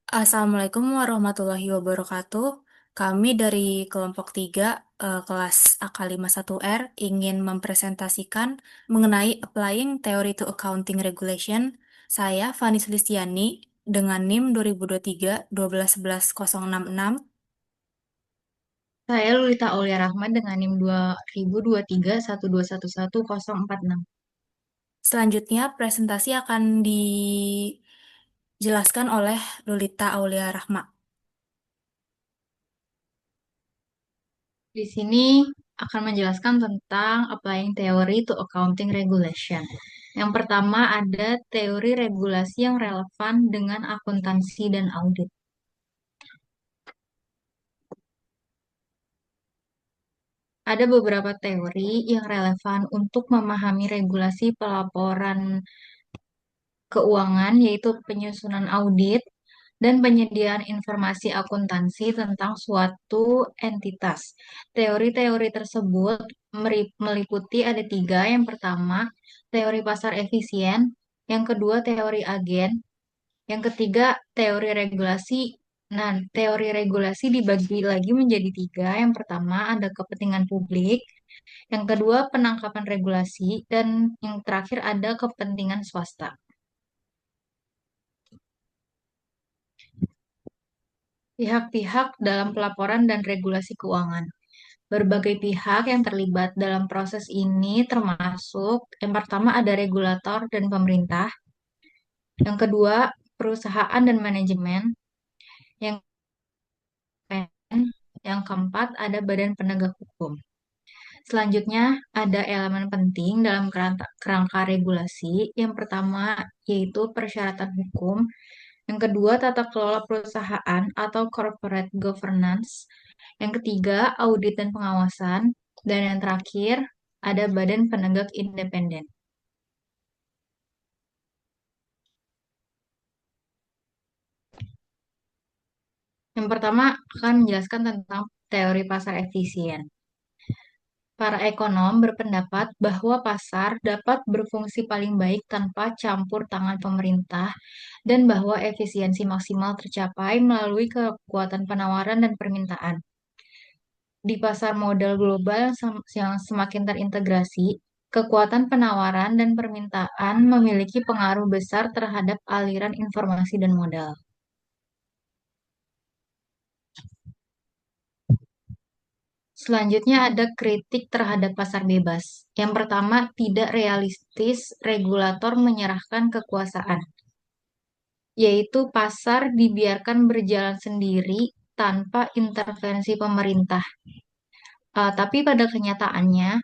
Assalamualaikum warahmatullahi wabarakatuh. Kami dari kelompok 3 kelas AK51R ingin mempresentasikan mengenai Applying Theory to Accounting Regulation. Saya Fani Sulistiani dengan NIM 2023 1211066. Saya Lulita Aulia Rahman dengan NIM 2023 1211146. Selanjutnya presentasi akan dijelaskan oleh Lulita Aulia Rahma. Di sini akan menjelaskan tentang applying theory to accounting regulation. Yang pertama ada teori regulasi yang relevan dengan akuntansi dan audit. Ada beberapa teori yang relevan untuk memahami regulasi pelaporan keuangan, yaitu penyusunan audit dan penyediaan informasi akuntansi tentang suatu entitas. Teori-teori tersebut meliputi ada tiga. Yang pertama, teori pasar efisien. Yang kedua, teori agen. Yang ketiga, teori regulasi. Nah, teori regulasi dibagi lagi menjadi tiga. Yang pertama, ada kepentingan publik. Yang kedua, penangkapan regulasi. Dan yang terakhir, ada kepentingan swasta. Pihak-pihak dalam pelaporan dan regulasi keuangan. Berbagai pihak yang terlibat dalam proses ini termasuk yang pertama ada regulator dan pemerintah, yang kedua perusahaan dan manajemen, yang yang keempat ada badan penegak hukum. Selanjutnya ada elemen penting dalam kerangka regulasi. Yang pertama yaitu persyaratan hukum, yang kedua tata kelola perusahaan atau corporate governance, yang ketiga audit dan pengawasan, dan yang terakhir ada badan penegak independen. Yang pertama akan menjelaskan tentang teori pasar efisien. Para ekonom berpendapat bahwa pasar dapat berfungsi paling baik tanpa campur tangan pemerintah dan bahwa efisiensi maksimal tercapai melalui kekuatan penawaran dan permintaan. Di pasar modal global yang semakin terintegrasi, kekuatan penawaran dan permintaan memiliki pengaruh besar terhadap aliran informasi dan modal. Selanjutnya ada kritik terhadap pasar bebas. Yang pertama, tidak realistis regulator menyerahkan kekuasaan, yaitu pasar dibiarkan berjalan sendiri tanpa intervensi pemerintah. Tapi pada kenyataannya,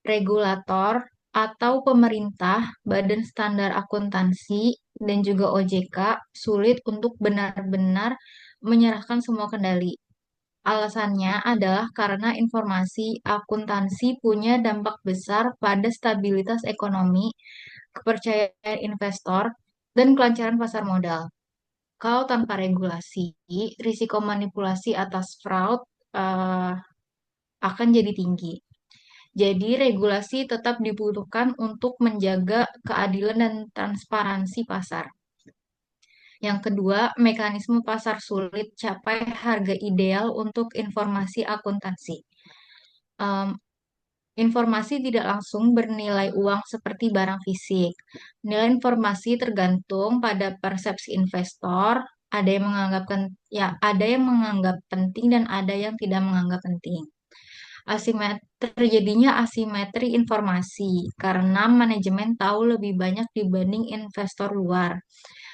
regulator atau pemerintah, Badan Standar Akuntansi, dan juga OJK sulit untuk benar-benar menyerahkan semua kendali. Alasannya adalah karena informasi akuntansi punya dampak besar pada stabilitas ekonomi, kepercayaan investor, dan kelancaran pasar modal. Kalau tanpa regulasi, risiko manipulasi atas fraud eh, akan jadi tinggi. Jadi, regulasi tetap dibutuhkan untuk menjaga keadilan dan transparansi pasar. Yang kedua, mekanisme pasar sulit capai harga ideal untuk informasi akuntansi. Em, Informasi tidak langsung bernilai uang seperti barang fisik. Nilai informasi tergantung pada persepsi investor. Ada yang ada yang menganggap penting dan ada yang tidak menganggap penting. Terjadinya asimetri informasi karena manajemen tahu lebih banyak dibanding investor luar.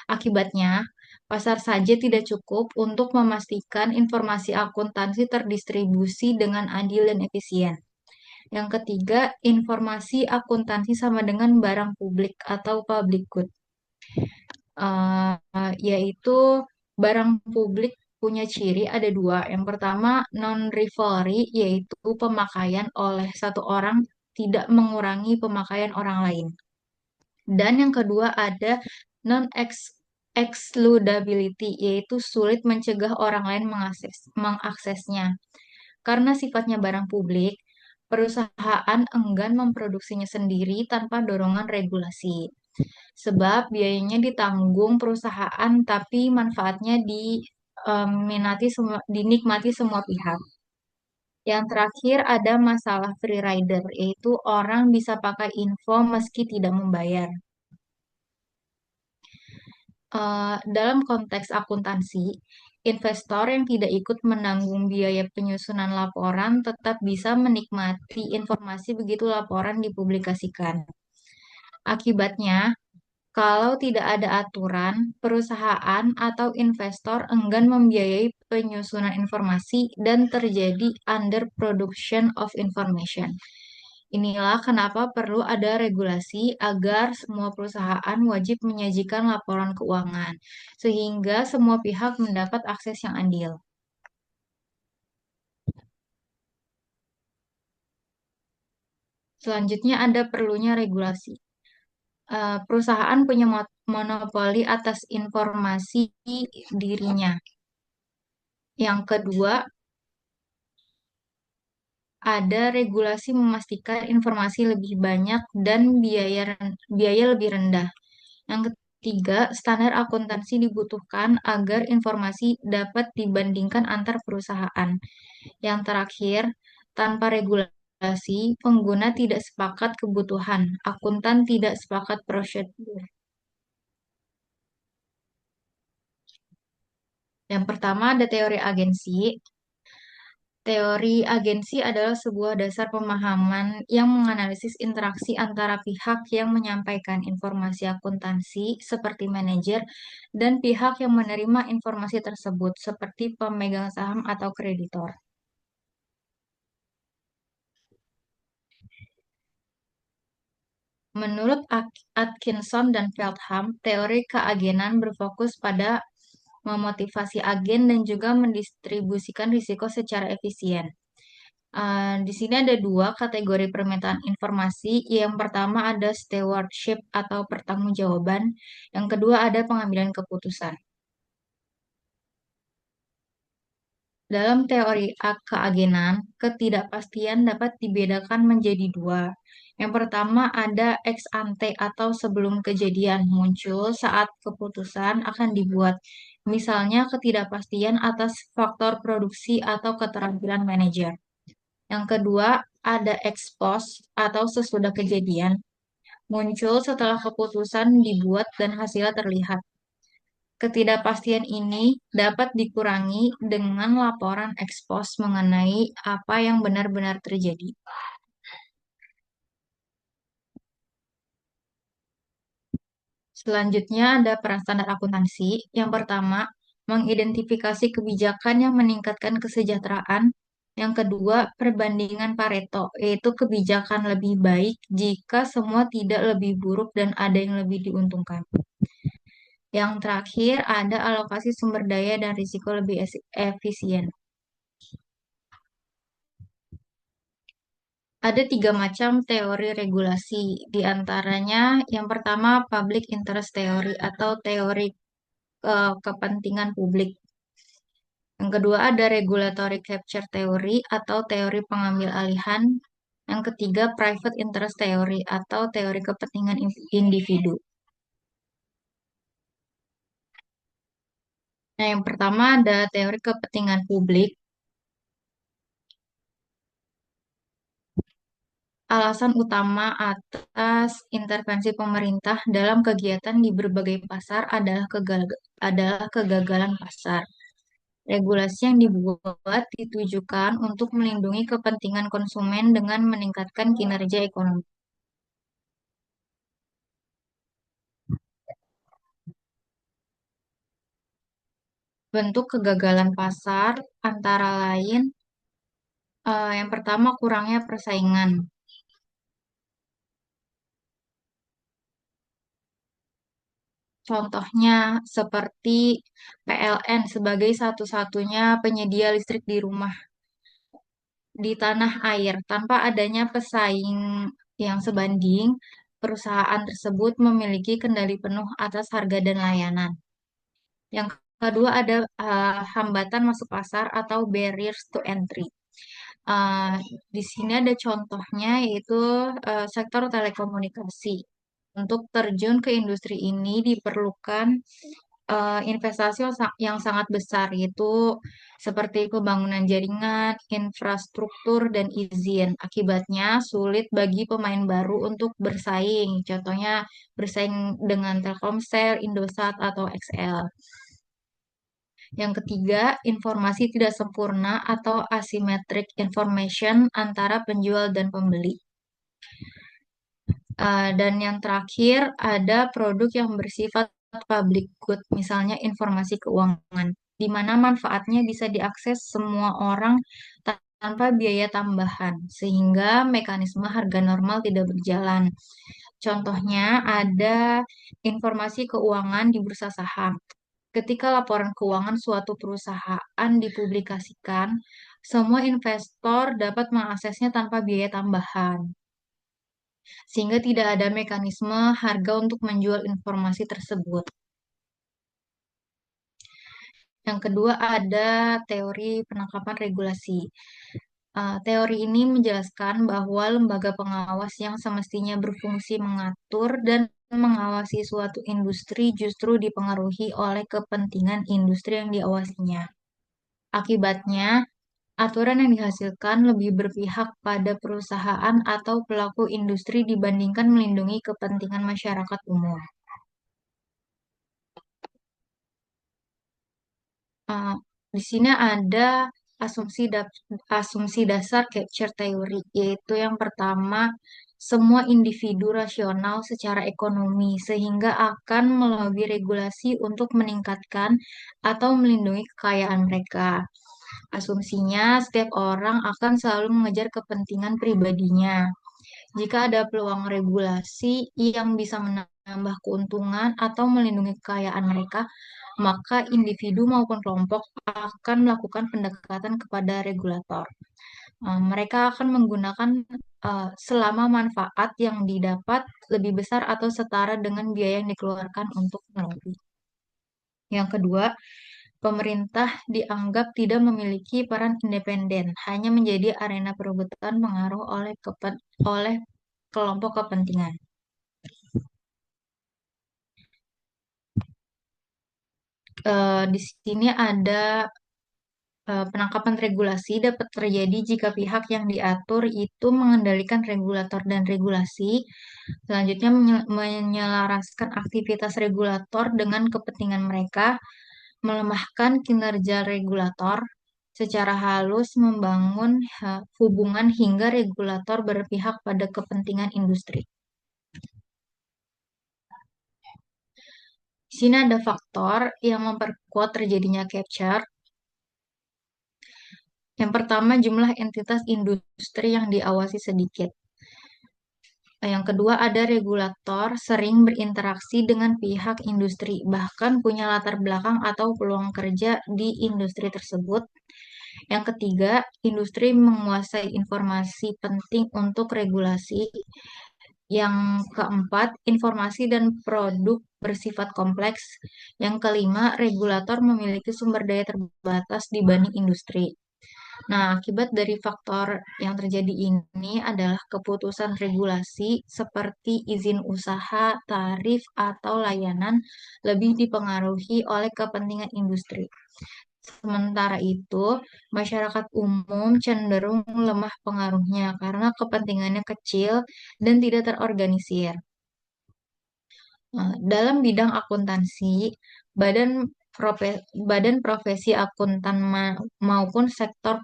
Akibatnya, pasar saja tidak cukup untuk memastikan informasi akuntansi terdistribusi dengan adil dan efisien. Yang ketiga, informasi akuntansi sama dengan barang publik atau public good. Yaitu barang publik punya ciri ada dua. Yang pertama, non-rivalry, yaitu pemakaian oleh satu orang tidak mengurangi pemakaian orang lain. Dan yang kedua ada non-excludability, yaitu sulit mencegah orang lain mengaksesnya. Karena sifatnya barang publik, perusahaan enggan memproduksinya sendiri tanpa dorongan regulasi. Sebab biayanya ditanggung perusahaan tapi manfaatnya dinikmati semua pihak. Yang terakhir ada masalah free rider, yaitu orang bisa pakai info meski tidak membayar. Dalam konteks akuntansi, investor yang tidak ikut menanggung biaya penyusunan laporan tetap bisa menikmati informasi begitu laporan dipublikasikan. Akibatnya, kalau tidak ada aturan, perusahaan atau investor enggan membiayai penyusunan informasi dan terjadi underproduction of information. Inilah kenapa perlu ada regulasi agar semua perusahaan wajib menyajikan laporan keuangan, sehingga semua pihak mendapat akses yang adil. Selanjutnya ada perlunya regulasi. Perusahaan punya monopoli atas informasi dirinya. Yang kedua, ada regulasi memastikan informasi lebih banyak dan biaya lebih rendah. Yang ketiga, standar akuntansi dibutuhkan agar informasi dapat dibandingkan antar perusahaan. Yang terakhir, tanpa regulasi, pengguna tidak sepakat kebutuhan, akuntan tidak sepakat prosedur. Yang pertama ada teori agensi. Teori agensi adalah sebuah dasar pemahaman yang menganalisis interaksi antara pihak yang menyampaikan informasi akuntansi seperti manajer dan pihak yang menerima informasi tersebut seperti pemegang saham atau kreditor. Menurut Atkinson dan Feldham, teori keagenan berfokus pada memotivasi agen dan juga mendistribusikan risiko secara efisien. Di sini ada dua kategori permintaan informasi. Yang pertama ada stewardship atau pertanggungjawaban. Yang kedua ada pengambilan keputusan. Dalam teori keagenan, ketidakpastian dapat dibedakan menjadi dua. Yang pertama ada ex ante atau sebelum kejadian muncul saat keputusan akan dibuat. Misalnya ketidakpastian atas faktor produksi atau keterampilan manajer. Yang kedua, ada ex post atau sesudah kejadian, muncul setelah keputusan dibuat dan hasilnya terlihat. Ketidakpastian ini dapat dikurangi dengan laporan ex post mengenai apa yang benar-benar terjadi. Selanjutnya ada peran standar akuntansi. Yang pertama, mengidentifikasi kebijakan yang meningkatkan kesejahteraan. Yang kedua, perbandingan Pareto, yaitu kebijakan lebih baik jika semua tidak lebih buruk dan ada yang lebih diuntungkan. Yang terakhir, ada alokasi sumber daya dan risiko lebih efisien. Ada tiga macam teori regulasi, di antaranya yang pertama public interest theory atau teori kepentingan publik. Yang kedua ada regulatory capture theory atau teori pengambil alihan. Yang ketiga private interest theory atau teori kepentingan individu. Nah, yang pertama ada teori kepentingan publik. Alasan utama atas intervensi pemerintah dalam kegiatan di berbagai pasar adalah kegagalan pasar. Regulasi yang dibuat ditujukan untuk melindungi kepentingan konsumen dengan meningkatkan kinerja ekonomi. Bentuk kegagalan pasar antara lain yang pertama kurangnya persaingan. Contohnya seperti PLN sebagai satu-satunya penyedia listrik di rumah di tanah air. Tanpa adanya pesaing yang sebanding, perusahaan tersebut memiliki kendali penuh atas harga dan layanan. Yang kedua ada hambatan masuk pasar atau barriers to entry. Uh, di sini ada contohnya yaitu sektor telekomunikasi. untuk terjun ke industri ini diperlukan investasi yang sangat besar, yaitu seperti pembangunan jaringan, infrastruktur, dan izin. Akibatnya sulit bagi pemain baru untuk bersaing. Contohnya bersaing dengan Telkomsel, Indosat, atau XL. Yang ketiga, informasi tidak sempurna atau asymmetric information antara penjual dan pembeli. Dan yang terakhir, ada produk yang bersifat public good, misalnya informasi keuangan, di mana manfaatnya bisa diakses semua orang tanpa biaya tambahan, sehingga mekanisme harga normal tidak berjalan. Contohnya ada informasi keuangan di bursa saham. Ketika laporan keuangan suatu perusahaan dipublikasikan, semua investor dapat mengaksesnya tanpa biaya tambahan, sehingga tidak ada mekanisme harga untuk menjual informasi tersebut. Yang kedua ada teori penangkapan regulasi. Teori ini menjelaskan bahwa lembaga pengawas yang semestinya berfungsi mengatur dan mengawasi suatu industri justru dipengaruhi oleh kepentingan industri yang diawasinya. Akibatnya, aturan yang dihasilkan lebih berpihak pada perusahaan atau pelaku industri dibandingkan melindungi kepentingan masyarakat umum. Uh, di sini ada asumsi dasar capture theory, yaitu yang pertama, semua individu rasional secara ekonomi sehingga akan melalui regulasi untuk meningkatkan atau melindungi kekayaan mereka. Asumsinya, setiap orang akan selalu mengejar kepentingan pribadinya. Jika ada peluang regulasi yang bisa menambah keuntungan atau melindungi kekayaan mereka, maka individu maupun kelompok akan melakukan pendekatan kepada regulator. Mereka akan menggunakan selama manfaat yang didapat lebih besar atau setara dengan biaya yang dikeluarkan untuk melobi. Yang kedua, pemerintah dianggap tidak memiliki peran independen, hanya menjadi arena perebutan pengaruh oleh kelompok kepentingan. Di sini ada penangkapan regulasi dapat terjadi jika pihak yang diatur itu mengendalikan regulator dan regulasi, selanjutnya menyelaraskan aktivitas regulator dengan kepentingan mereka, melemahkan kinerja regulator, secara halus membangun hubungan hingga regulator berpihak pada kepentingan industri. Di sini ada faktor yang memperkuat terjadinya capture. Yang pertama, jumlah entitas industri yang diawasi sedikit. Yang kedua, ada regulator sering berinteraksi dengan pihak industri, bahkan punya latar belakang atau peluang kerja di industri tersebut. Yang ketiga, industri menguasai informasi penting untuk regulasi. Yang keempat, informasi dan produk bersifat kompleks. Yang kelima, regulator memiliki sumber daya terbatas dibanding industri. Nah, akibat dari faktor yang terjadi ini adalah keputusan regulasi seperti izin usaha, tarif, atau layanan lebih dipengaruhi oleh kepentingan industri. Sementara itu, masyarakat umum cenderung lemah pengaruhnya karena kepentingannya kecil dan tidak terorganisir. Dalam bidang akuntansi, badan badan profesi akuntan maupun sektor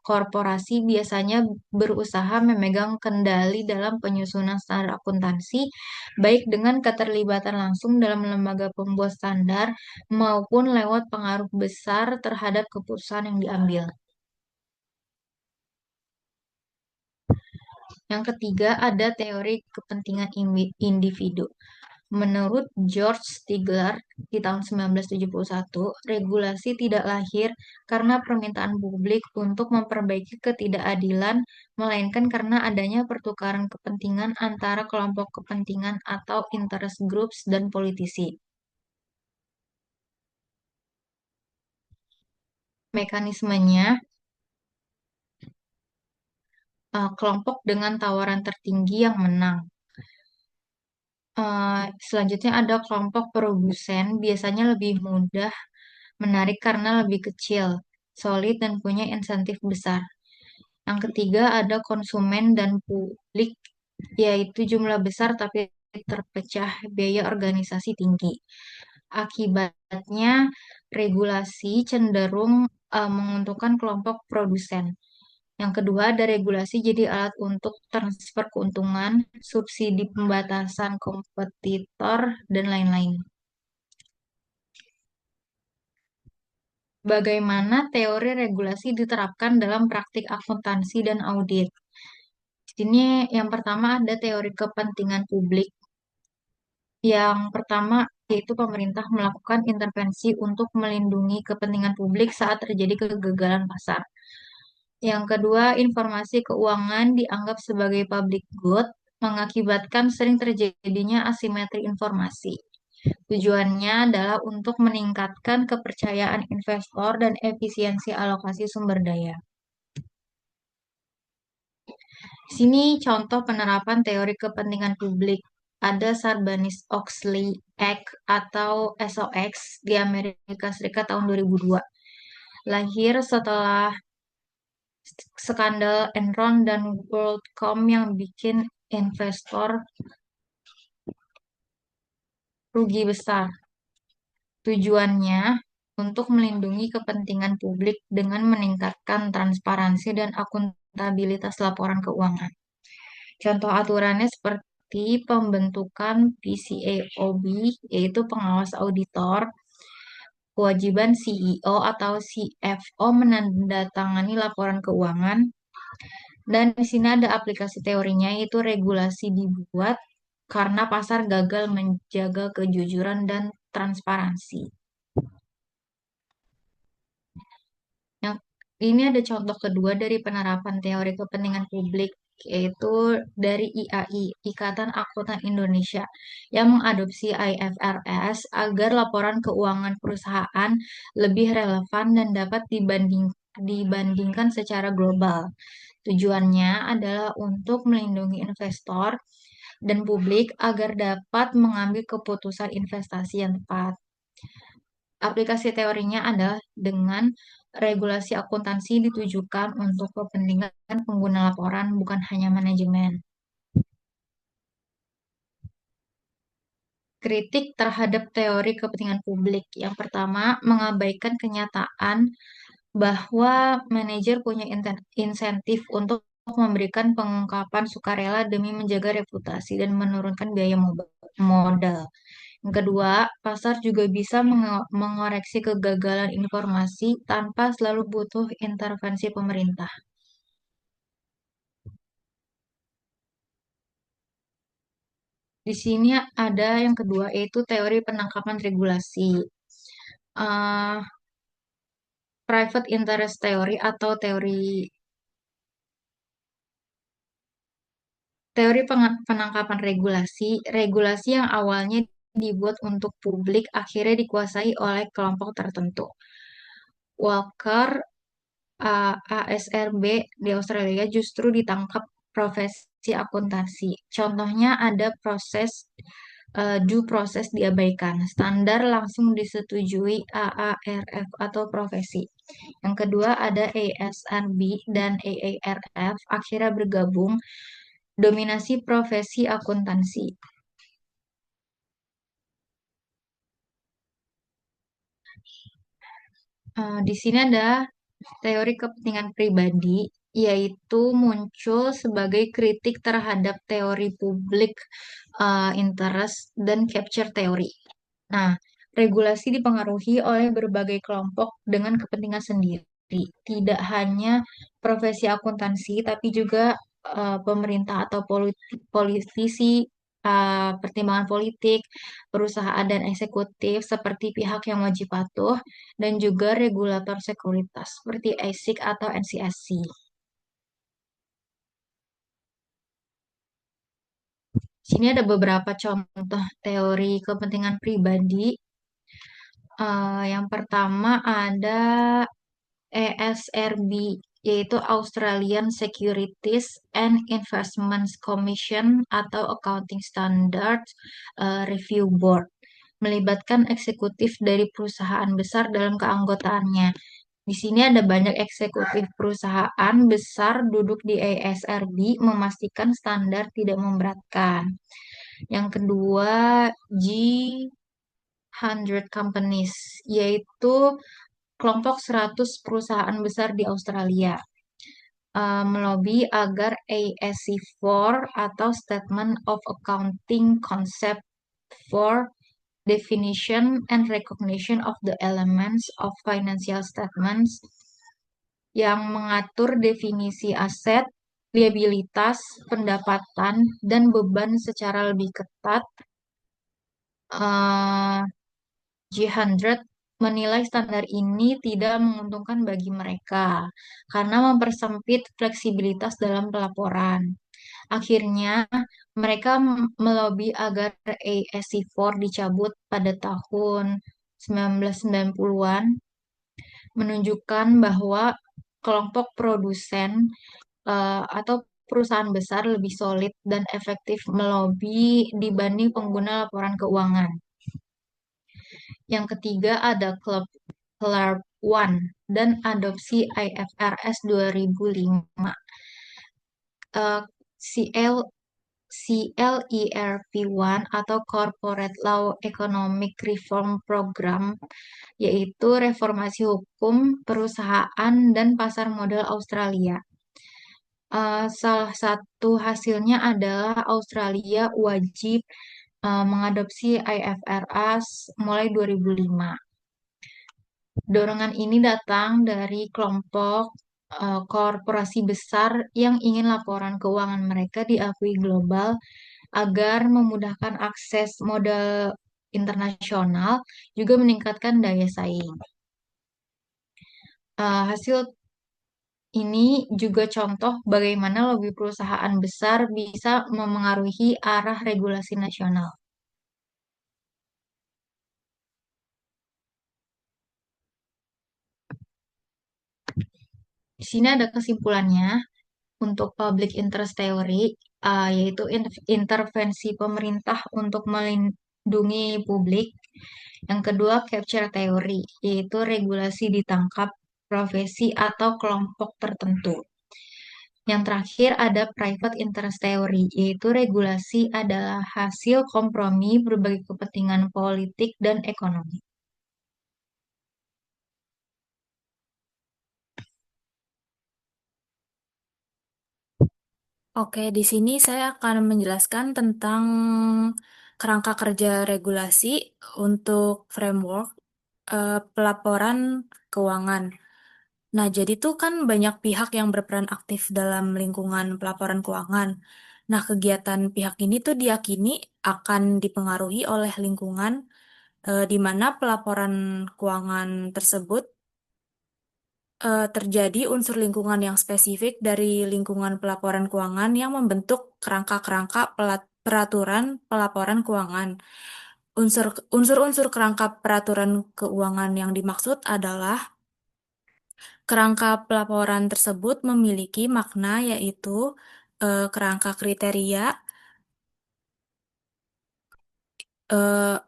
korporasi biasanya berusaha memegang kendali dalam penyusunan standar akuntansi, baik dengan keterlibatan langsung dalam lembaga pembuat standar maupun lewat pengaruh besar terhadap keputusan yang diambil. Yang ketiga, ada teori kepentingan individu. Menurut George Stigler di tahun 1971, regulasi tidak lahir karena permintaan publik untuk memperbaiki ketidakadilan, melainkan karena adanya pertukaran kepentingan antara kelompok kepentingan atau interest groups dan politisi. Mekanismenya, kelompok dengan tawaran tertinggi yang menang. Selanjutnya ada kelompok produsen, biasanya lebih mudah menarik karena lebih kecil, solid, dan punya insentif besar. Yang ketiga ada konsumen dan publik, yaitu jumlah besar tapi terpecah, biaya organisasi tinggi. Akibatnya, regulasi cenderung menguntungkan kelompok produsen. Yang kedua, ada regulasi jadi alat untuk transfer keuntungan, subsidi pembatasan kompetitor, dan lain-lain. Bagaimana teori regulasi diterapkan dalam praktik akuntansi dan audit? Di sini yang pertama ada teori kepentingan publik. Yang pertama yaitu pemerintah melakukan intervensi untuk melindungi kepentingan publik saat terjadi kegagalan pasar. Yang kedua, informasi keuangan dianggap sebagai public good, mengakibatkan sering terjadinya asimetri informasi. Tujuannya adalah untuk meningkatkan kepercayaan investor dan efisiensi alokasi sumber daya. Di sini contoh penerapan teori kepentingan publik. Ada Sarbanes-Oxley Act atau SOX di Amerika Serikat tahun 2002. Lahir setelah skandal Enron dan WorldCom yang bikin investor rugi besar. Tujuannya untuk melindungi kepentingan publik dengan meningkatkan transparansi dan akuntabilitas laporan keuangan. Contoh aturannya seperti pembentukan PCAOB, yaitu pengawas auditor, kewajiban CEO atau CFO menandatangani laporan keuangan, dan di sini ada aplikasi teorinya, yaitu regulasi dibuat karena pasar gagal menjaga kejujuran dan transparansi. Yang ini ada contoh kedua dari penerapan teori kepentingan publik, yaitu dari IAI, Ikatan Akuntan Indonesia, yang mengadopsi IFRS agar laporan keuangan perusahaan lebih relevan dan dapat dibandingkan secara global. Tujuannya adalah untuk melindungi investor dan publik agar dapat mengambil keputusan investasi yang tepat. Aplikasi teorinya adalah dengan regulasi akuntansi ditujukan untuk kepentingan pengguna laporan, bukan hanya manajemen. Kritik terhadap teori kepentingan publik. Yang pertama, mengabaikan kenyataan bahwa manajer punya insentif untuk memberikan pengungkapan sukarela demi menjaga reputasi dan menurunkan biaya modal. Yang kedua, pasar juga bisa mengoreksi kegagalan informasi tanpa selalu butuh intervensi pemerintah. Di sini ada yang kedua, yaitu teori penangkapan regulasi. Eh, Private interest theory atau teori penangkapan regulasi. Regulasi yang awalnya dibuat untuk publik akhirnya dikuasai oleh kelompok tertentu. Walker ASRB di Australia justru ditangkap profesi akuntansi. Contohnya ada due process diabaikan. Standar langsung disetujui AARF atau profesi. Yang kedua ada ASRB dan AARF akhirnya bergabung dominasi profesi akuntansi. Di sini ada teori kepentingan pribadi, yaitu muncul sebagai kritik terhadap teori public interest dan capture teori. Nah, regulasi dipengaruhi oleh berbagai kelompok dengan kepentingan sendiri. Tidak hanya profesi akuntansi, tapi juga pemerintah atau politisi, pertimbangan politik, perusahaan dan eksekutif seperti pihak yang wajib patuh, dan juga regulator sekuritas seperti ASIC atau NCSC. Sini ada beberapa contoh teori kepentingan pribadi. Yang pertama ada ESRB. yaitu Australian Securities and Investments Commission atau Accounting Standards Review Board, melibatkan eksekutif dari perusahaan besar dalam keanggotaannya. Di sini ada banyak eksekutif perusahaan besar duduk di ASRB memastikan standar tidak memberatkan. Yang kedua, G100 Companies, yaitu kelompok 100 perusahaan besar di Australia, melobi agar ASC4 atau Statement of Accounting Concept for Definition and Recognition of the Elements of Financial Statements yang mengatur definisi aset, liabilitas, pendapatan, dan beban secara lebih ketat. G100 menilai standar ini tidak menguntungkan bagi mereka karena mempersempit fleksibilitas dalam pelaporan. Akhirnya, mereka melobi agar ASC4 dicabut pada tahun 1990-an, menunjukkan bahwa kelompok produsen atau perusahaan besar lebih solid dan efektif melobi dibanding pengguna laporan keuangan. Yang ketiga ada Club One dan adopsi IFRS 2005. Eh, CL CLERP1 atau Corporate Law Economic Reform Program, yaitu reformasi hukum perusahaan dan pasar modal Australia. Salah satu hasilnya adalah Australia wajib mengadopsi IFRS mulai 2005. Dorongan ini datang dari kelompok korporasi besar yang ingin laporan keuangan mereka diakui global agar memudahkan akses modal internasional, juga meningkatkan daya saing. Hasil ini juga contoh bagaimana lobby perusahaan besar bisa memengaruhi arah regulasi nasional. Di sini ada kesimpulannya untuk public interest theory, yaitu intervensi pemerintah untuk melindungi publik. Yang kedua, capture theory, yaitu regulasi ditangkap profesi atau kelompok tertentu. Yang terakhir ada private interest theory, yaitu regulasi adalah hasil kompromi berbagai kepentingan politik dan ekonomi. Oke, di sini saya akan menjelaskan tentang kerangka kerja regulasi untuk framework pelaporan keuangan. Nah, jadi tuh kan banyak pihak yang berperan aktif dalam lingkungan pelaporan keuangan. Nah, kegiatan pihak ini tuh diyakini akan dipengaruhi oleh lingkungan di mana pelaporan keuangan tersebut terjadi unsur lingkungan yang spesifik dari lingkungan pelaporan keuangan yang membentuk kerangka-kerangka peraturan pelaporan keuangan. Unsur-unsur kerangka peraturan keuangan yang dimaksud adalah kerangka pelaporan tersebut memiliki makna yaitu kerangka kriteria eh,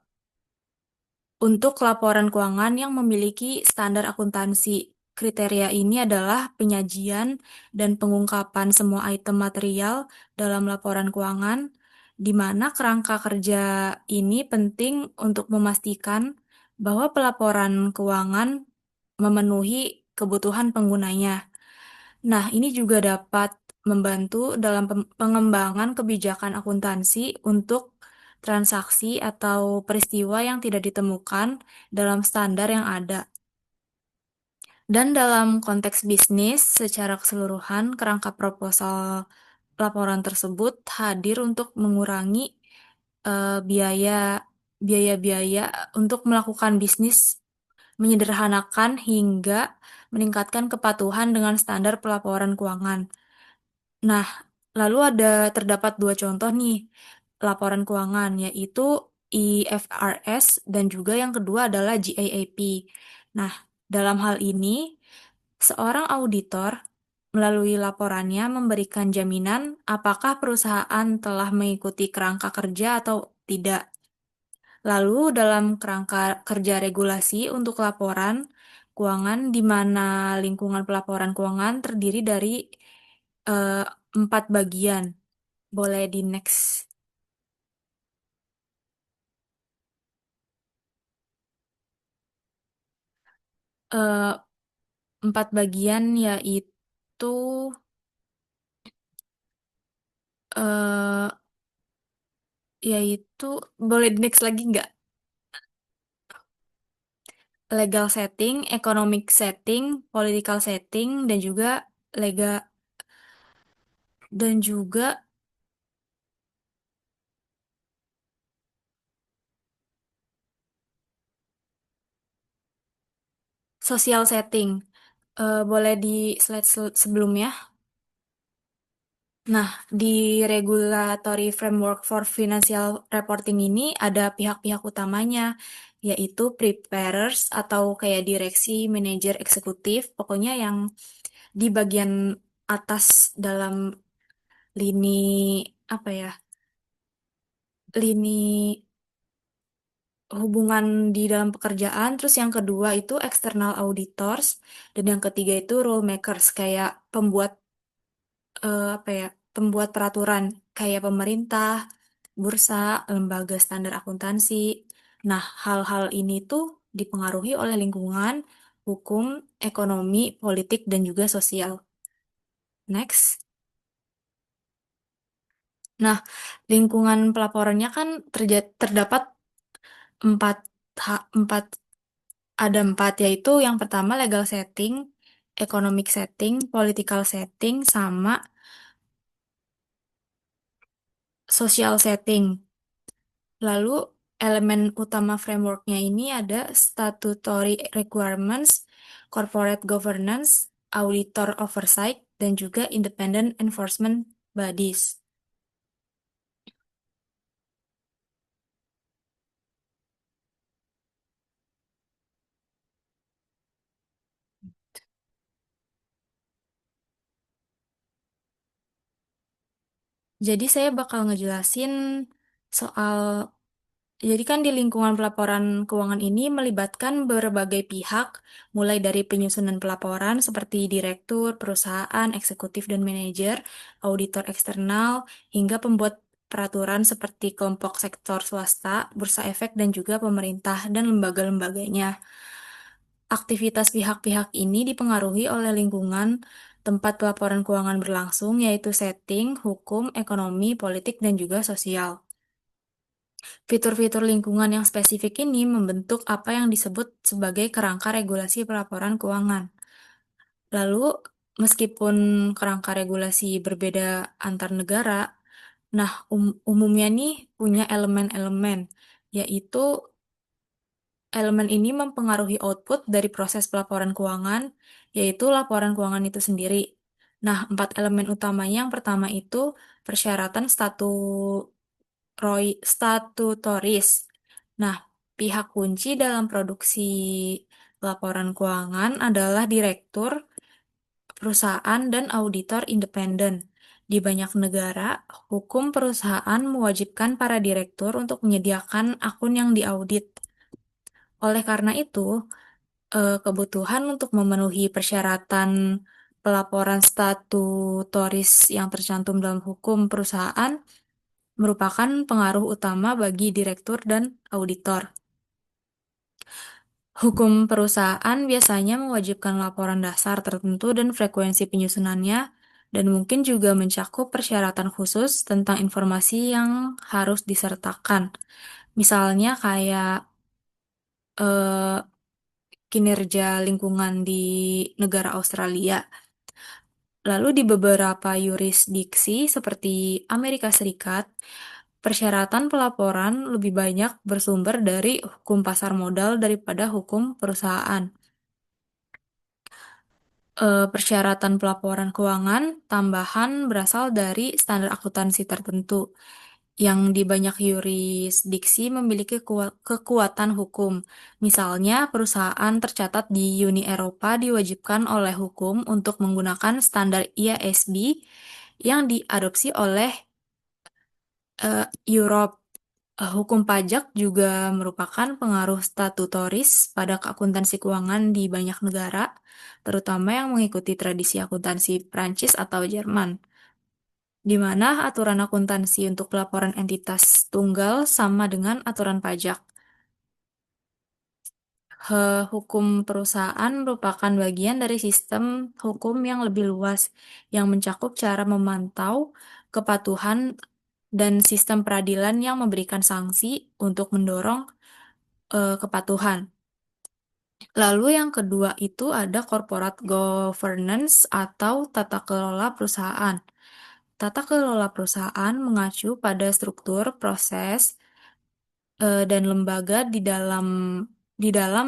untuk laporan keuangan yang memiliki standar akuntansi. Kriteria ini adalah penyajian dan pengungkapan semua item material dalam laporan keuangan, di mana kerangka kerja ini penting untuk memastikan bahwa pelaporan keuangan memenuhi kebutuhan penggunanya. Nah, ini juga dapat membantu dalam pengembangan kebijakan akuntansi untuk transaksi atau peristiwa yang tidak ditemukan dalam standar yang ada. Dan dalam konteks bisnis, secara keseluruhan, kerangka proposal laporan tersebut hadir untuk mengurangi biaya biaya-biaya untuk melakukan bisnis, menyederhanakan hingga meningkatkan kepatuhan dengan standar pelaporan keuangan. Nah, lalu terdapat dua contoh nih laporan keuangan, yaitu IFRS dan juga yang kedua adalah GAAP. Nah, dalam hal ini, seorang auditor melalui laporannya memberikan jaminan apakah perusahaan telah mengikuti kerangka kerja atau tidak. Lalu, dalam kerangka kerja regulasi untuk laporan keuangan, di mana lingkungan pelaporan keuangan terdiri dari eh, 4 bagian. Boleh di next. Eh, 4 bagian yaitu eh yaitu boleh di next lagi nggak? Legal setting, economic setting, political setting, legal dan juga social setting. Boleh di slide sebelumnya. Nah, di Regulatory Framework for Financial Reporting ini ada pihak-pihak utamanya, yaitu preparers atau kayak direksi, manajer, eksekutif, pokoknya yang di bagian atas dalam lini apa ya, lini hubungan di dalam pekerjaan. Terus yang kedua itu external auditors, dan yang ketiga itu rule makers, kayak apa ya, pembuat peraturan kayak pemerintah, bursa, lembaga standar akuntansi. Nah, hal-hal ini tuh dipengaruhi oleh lingkungan, hukum, ekonomi, politik, dan juga sosial. Next. Nah, lingkungan pelaporannya kan terdapat empat, empat, ada empat, yaitu yang pertama legal setting, economic setting, political setting, sama social setting. Lalu, elemen utama frameworknya ini ada statutory requirements, corporate governance, auditor oversight, dan juga independent enforcement bodies. Jadi saya bakal ngejelasin soal, jadi kan di lingkungan pelaporan keuangan ini melibatkan berbagai pihak, mulai dari penyusunan pelaporan seperti direktur, perusahaan, eksekutif dan manajer, auditor eksternal, hingga pembuat peraturan seperti kelompok sektor swasta, bursa efek, dan juga pemerintah dan lembaga-lembaganya. Aktivitas pihak-pihak ini dipengaruhi oleh lingkungan tempat pelaporan keuangan berlangsung, yaitu setting, hukum, ekonomi, politik, dan juga sosial. Fitur-fitur lingkungan yang spesifik ini membentuk apa yang disebut sebagai kerangka regulasi pelaporan keuangan. Lalu, meskipun kerangka regulasi berbeda antar negara, nah umumnya nih punya elemen-elemen, yaitu elemen ini mempengaruhi output dari proses pelaporan keuangan, yaitu laporan keuangan itu sendiri. Nah, 4 elemen utamanya yang pertama itu persyaratan statutoris. Nah, pihak kunci dalam produksi laporan keuangan adalah direktur, perusahaan, dan auditor independen. Di banyak negara, hukum perusahaan mewajibkan para direktur untuk menyediakan akun yang diaudit. Oleh karena itu, kebutuhan untuk memenuhi persyaratan pelaporan statutoris yang tercantum dalam hukum perusahaan merupakan pengaruh utama bagi direktur dan auditor. Hukum perusahaan biasanya mewajibkan laporan dasar tertentu dan frekuensi penyusunannya, dan mungkin juga mencakup persyaratan khusus tentang informasi yang harus disertakan. Misalnya kayak eh, kinerja lingkungan di negara Australia. Lalu di beberapa yurisdiksi seperti Amerika Serikat, persyaratan pelaporan lebih banyak bersumber dari hukum pasar modal daripada hukum perusahaan. Persyaratan pelaporan keuangan tambahan berasal dari standar akuntansi tertentu. yang di banyak yurisdiksi memiliki kekuatan hukum. Misalnya, perusahaan tercatat di Uni Eropa diwajibkan oleh hukum untuk menggunakan standar IASB yang diadopsi oleh Europe. Hukum pajak juga merupakan pengaruh statutoris pada akuntansi keuangan di banyak negara, terutama yang mengikuti tradisi akuntansi Prancis atau Jerman, di mana aturan akuntansi untuk pelaporan entitas tunggal sama dengan aturan pajak. Hukum perusahaan merupakan bagian dari sistem hukum yang lebih luas, yang mencakup cara memantau kepatuhan dan sistem peradilan yang memberikan sanksi untuk mendorong kepatuhan. Lalu yang kedua itu ada corporate governance atau tata kelola perusahaan. Tata kelola perusahaan mengacu pada struktur, proses, dan lembaga di dalam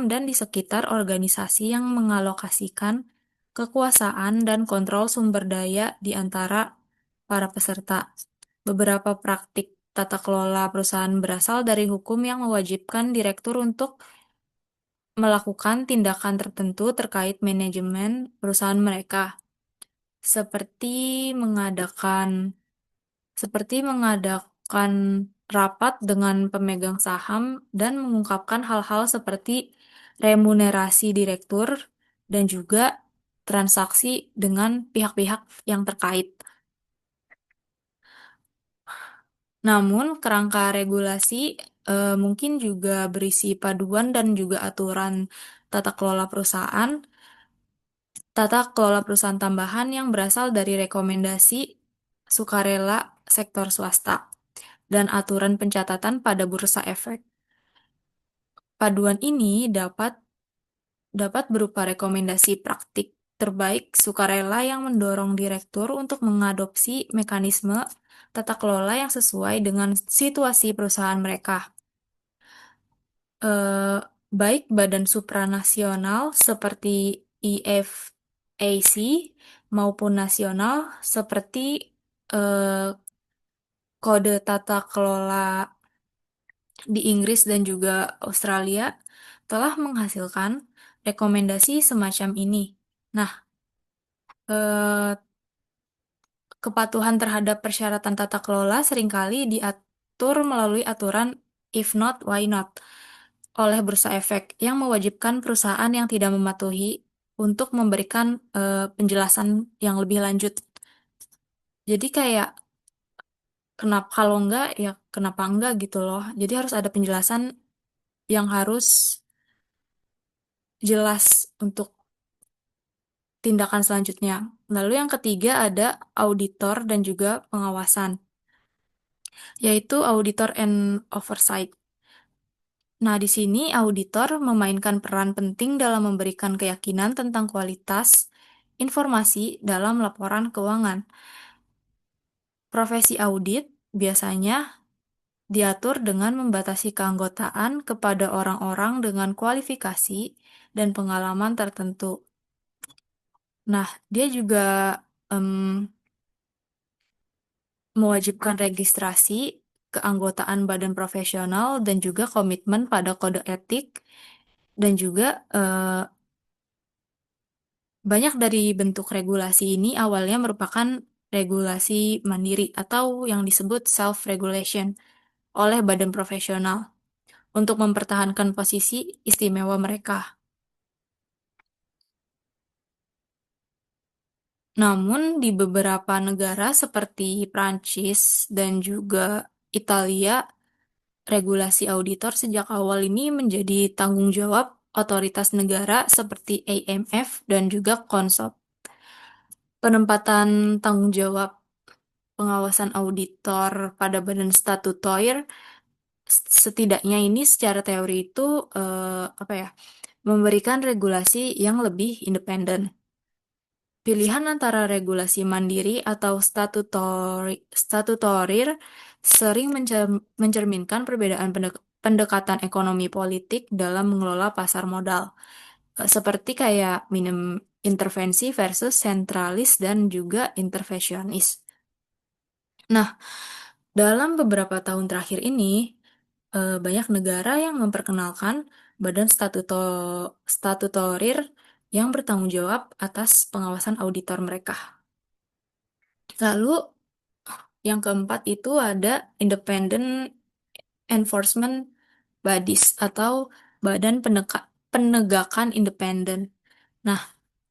dan di sekitar organisasi yang mengalokasikan kekuasaan dan kontrol sumber daya di antara para peserta. Beberapa praktik tata kelola perusahaan berasal dari hukum yang mewajibkan direktur untuk melakukan tindakan tertentu terkait manajemen perusahaan mereka, seperti mengadakan seperti mengadakan rapat dengan pemegang saham dan mengungkapkan hal-hal seperti remunerasi direktur dan juga transaksi dengan pihak-pihak yang terkait. Namun, kerangka regulasi mungkin juga berisi paduan dan juga aturan tata kelola perusahaan, tata kelola perusahaan tambahan yang berasal dari rekomendasi sukarela sektor swasta, dan aturan pencatatan pada bursa efek. Paduan ini dapat berupa rekomendasi praktik terbaik sukarela yang mendorong direktur untuk mengadopsi mekanisme tata kelola yang sesuai dengan situasi perusahaan mereka. eh, Baik badan supranasional seperti IFAC maupun nasional seperti eh, Kode Tata Kelola di Inggris dan juga Australia telah menghasilkan rekomendasi semacam ini. Nah, eh, kepatuhan terhadap persyaratan tata kelola seringkali diatur melalui aturan if not, why not oleh Bursa Efek yang mewajibkan perusahaan yang tidak mematuhi untuk memberikan penjelasan yang lebih lanjut. Jadi kayak kenapa kalau enggak ya kenapa enggak gitu loh. Jadi harus ada penjelasan yang harus jelas untuk tindakan selanjutnya. Lalu yang ketiga ada auditor dan juga pengawasan, yaitu auditor and oversight. Nah, di sini auditor memainkan peran penting dalam memberikan keyakinan tentang kualitas informasi dalam laporan keuangan. Profesi audit biasanya diatur dengan membatasi keanggotaan kepada orang-orang dengan kualifikasi dan pengalaman tertentu. Nah, dia juga em, mewajibkan registrasi, keanggotaan badan profesional, dan juga komitmen pada kode etik, dan juga banyak dari bentuk regulasi ini awalnya merupakan regulasi mandiri atau yang disebut self-regulation oleh badan profesional untuk mempertahankan posisi istimewa mereka. Namun, di beberapa negara seperti Prancis dan juga Italia, regulasi auditor sejak awal ini menjadi tanggung jawab otoritas negara seperti AMF dan juga Konsop. Penempatan tanggung jawab pengawasan auditor pada badan statutoir setidaknya ini secara teori itu apa ya, memberikan regulasi yang lebih independen. Pilihan antara regulasi mandiri atau statutorir sering mencerminkan perbedaan pendekatan ekonomi politik dalam mengelola pasar modal, seperti kayak minim intervensi versus sentralis dan juga intervensionis. Nah, Dalam beberapa tahun terakhir ini, banyak negara yang memperkenalkan badan statutorir yang bertanggung jawab atas pengawasan auditor mereka. Lalu, yang keempat itu ada Independent Enforcement Bodies atau Badan Penegakan Independen. Nah,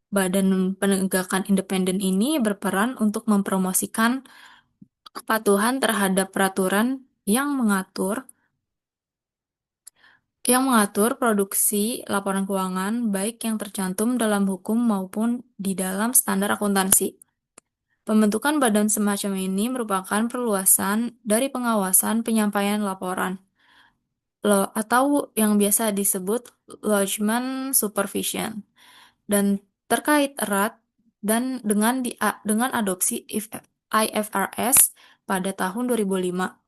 Badan Penegakan Independen ini berperan untuk mempromosikan kepatuhan terhadap peraturan yang mengatur produksi laporan keuangan baik yang tercantum dalam hukum maupun di dalam standar akuntansi. Pembentukan badan semacam ini merupakan perluasan dari pengawasan penyampaian laporan atau yang biasa disebut lodgement supervision dan terkait erat dan dengan adopsi IFRS pada tahun 2005.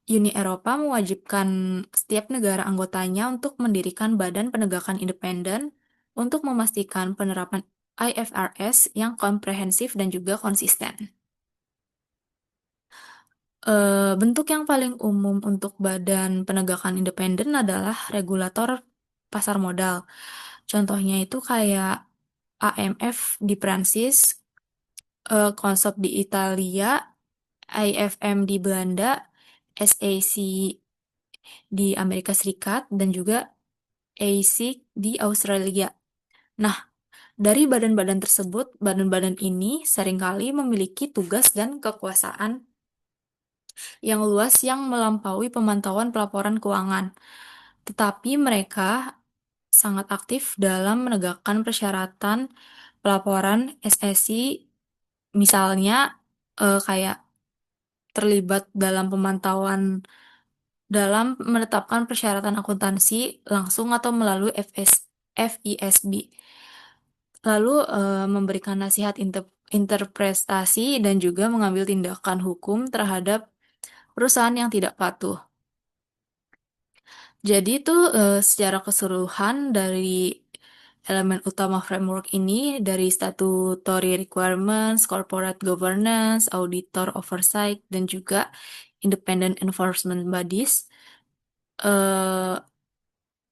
Uni Eropa mewajibkan setiap negara anggotanya untuk mendirikan badan penegakan independen untuk memastikan penerapan IFRS yang komprehensif dan juga konsisten. Bentuk yang paling umum untuk badan penegakan independen adalah regulator pasar modal. Contohnya itu kayak AMF di Prancis, Consop di Italia, IFM di Belanda, SAC di Amerika Serikat, dan juga ASIC di Australia. Nah, dari badan-badan tersebut, badan-badan ini seringkali memiliki tugas dan kekuasaan yang luas yang melampaui pemantauan pelaporan keuangan. Tetapi mereka sangat aktif dalam menegakkan persyaratan pelaporan SEC, misalnya kayak terlibat dalam menetapkan persyaratan akuntansi langsung atau melalui FISB. Lalu memberikan nasihat interpretasi dan juga mengambil tindakan hukum terhadap perusahaan yang tidak patuh. Jadi itu secara keseluruhan dari elemen utama framework ini dari statutory requirements, corporate governance, auditor oversight, dan juga independent enforcement bodies. eh,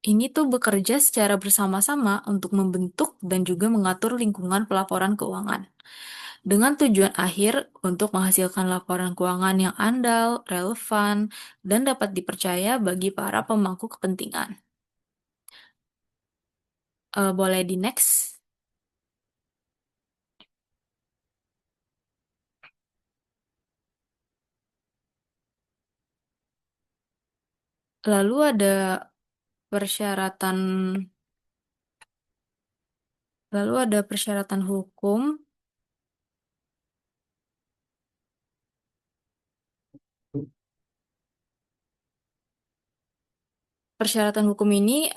ini tuh bekerja secara bersama-sama untuk membentuk dan juga mengatur lingkungan pelaporan keuangan. Dengan tujuan akhir untuk menghasilkan laporan keuangan yang andal, relevan, dan dapat dipercaya bagi para pemangku kepentingan. Boleh di next. Lalu ada persyaratan hukum. Persyaratan hukum ini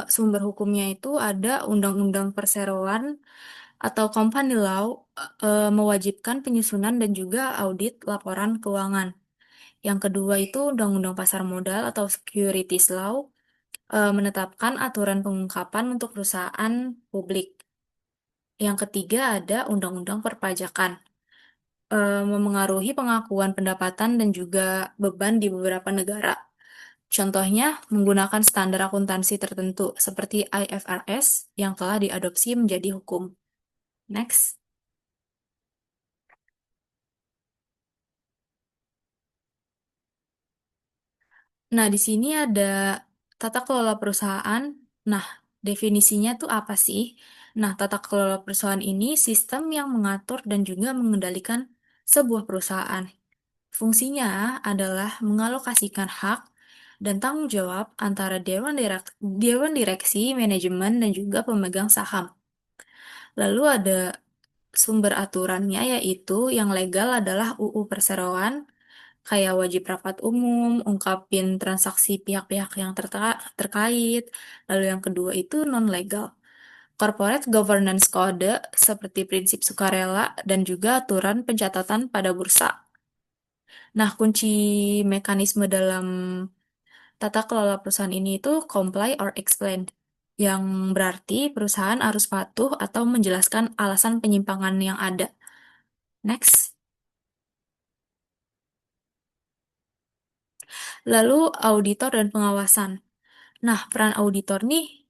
sumber hukumnya itu ada Undang-Undang Perseroan atau Company Law mewajibkan penyusunan dan juga audit laporan keuangan. Yang kedua itu Undang-Undang Pasar Modal atau Securities Law menetapkan aturan pengungkapan untuk perusahaan publik. Yang ketiga ada Undang-Undang Perpajakan memengaruhi pengakuan pendapatan dan juga beban di beberapa negara. Contohnya, menggunakan standar akuntansi tertentu seperti IFRS yang telah diadopsi menjadi hukum. Next. Nah, di sini ada tata kelola perusahaan. Nah, definisinya tuh apa sih? Nah, tata kelola perusahaan ini sistem yang mengatur dan juga mengendalikan sebuah perusahaan. Fungsinya adalah mengalokasikan hak dan tanggung jawab antara dewan direksi, manajemen, dan juga pemegang saham. Lalu ada sumber aturannya yaitu yang legal adalah UU Perseroan, kayak wajib rapat umum, ungkapin transaksi pihak-pihak yang terkait. Lalu yang kedua itu non-legal. Corporate Governance Code seperti prinsip sukarela dan juga aturan pencatatan pada bursa. Nah, kunci mekanisme dalam tata kelola perusahaan ini itu comply or explain, yang berarti perusahaan harus patuh atau menjelaskan alasan penyimpangan yang ada. Next. Lalu auditor dan pengawasan. Nah, peran auditor nih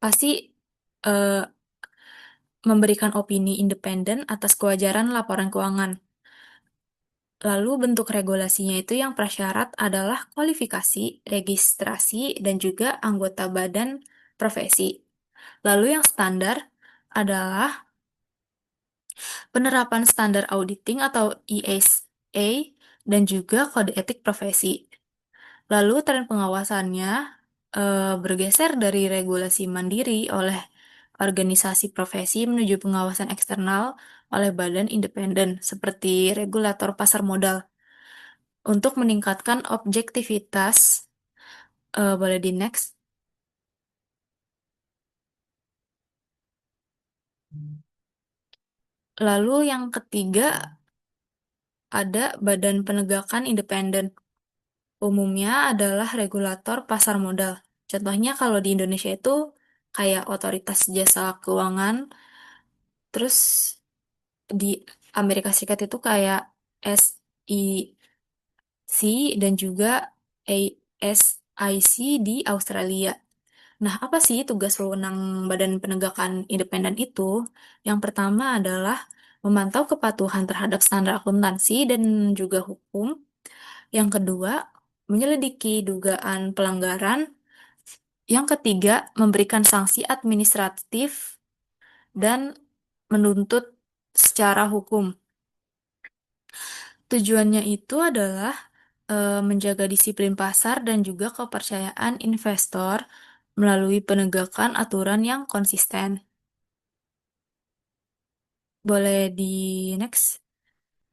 pasti eh, memberikan opini independen atas kewajaran laporan keuangan. Lalu bentuk regulasinya itu yang prasyarat adalah kualifikasi, registrasi, dan juga anggota badan profesi. Lalu yang standar adalah penerapan standar auditing atau ESA dan juga kode etik profesi. Lalu tren pengawasannya bergeser dari regulasi mandiri oleh organisasi profesi menuju pengawasan eksternal oleh badan independen seperti regulator pasar modal untuk meningkatkan objektivitas. Boleh di next. Lalu yang ketiga ada Badan Penegakan Independen. Umumnya adalah regulator pasar modal. Contohnya kalau di Indonesia itu kayak Otoritas Jasa Keuangan, terus di Amerika Serikat itu kayak SEC dan juga ASIC di Australia. Nah, apa sih tugas wewenang Badan Penegakan Independen itu? Yang pertama adalah memantau kepatuhan terhadap standar akuntansi dan juga hukum. Yang kedua, menyelidiki dugaan pelanggaran. Yang ketiga, memberikan sanksi administratif dan menuntut secara hukum. Tujuannya itu adalah menjaga disiplin pasar dan juga kepercayaan investor melalui penegakan aturan yang konsisten. Boleh di next.